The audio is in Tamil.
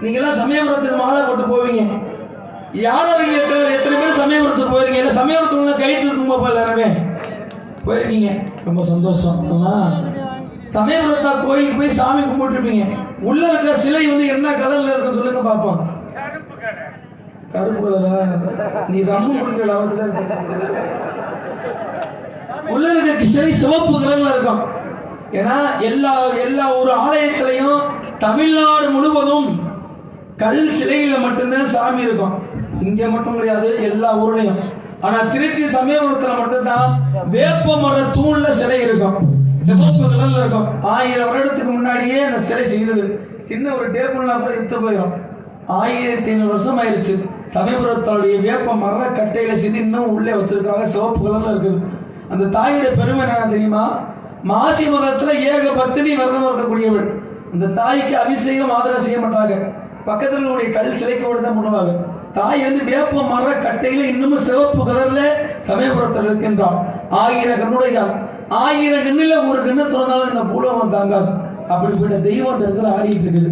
நீங்க எல்லாம் சமயபுரத்துக்கு மாலை போட்டு போவீங்க. யாரும் எத்தனை பேர் சமயபுரத்துக்கு போயிருக்கீங்க? இல்லை சமயபுரத்துல கை தூக்குமா போய் எல்லாருமே போயிருக்கீங்க. ரொம்ப சந்தோஷம். சமயபுரத்தா கோயிலுக்கு போய் சாமி கும்பிட்டுருப்பீங்க. உள்ள இருக்க சிலை வந்து என்ன கலர்ல இருக்கும் சொல்லுங்க பார்ப்போம். கருப்பு கலரா? நீ ரம்மு கொடுக்கல. உள்ள இருக்க சிலை சிவப்பு கலர்ல இருக்கும். ஏன்னா எல்லா ஒரு ஆலயத்திலையும் தமிழ்நாடு முழுவதும் கல் சிலையில மட்டும்தான் சாமி இருக்கும். இங்க மட்டும் கிடையாது, எல்லா ஊர்லயும். ஆனா திருச்சி சமயபுரத்துல மட்டும்தான் வேப்ப மர தூண்ல சிலை இருக்கும், சிவப்பு கலர்ல இருக்கும். 1000 வருடத்துக்கு முன்னாடியே அந்த சிலை செய்தது. சின்ன ஒரு டேபிள்லாம் கூட எடுத்து போயிடும். 1500 வருஷம் ஆயிடுச்சு. சமயபுரத்தோடைய வேப்ப மர கட்டையில செய்து இன்னும் உள்ளே வச்சிருக்காங்க, சிவப்பு கலர்ல இருக்குது. அந்த தாயோட பெருமை என்ன தெரியுமா? மாசி மதத்துல ஏக பத்தினி விரதம் இருக்கக்கூடியவள். அந்த தாய்க்கு அபிஷேகம் ஆதரவு செய்ய மாட்டாங்க, பக்கத்தில் உடைய கல் சிலைக்கு தான் பண்ணுவாங்க. தாய் வந்து வேப்ப மர கட்டையில இன்னமும் சிவப்பு கலர்ல சமயபுரத்தில் இருக்கின்றான். 1000 கண்ணுடையால் 1000 கண்ணுல ஒரு கண்ணு திறந்தாலும் இந்த பூலோகம் தாங்காது. அப்படிப்பட்ட தெய்வம் அந்த இடத்துல ஆடிட்டு இருக்குது.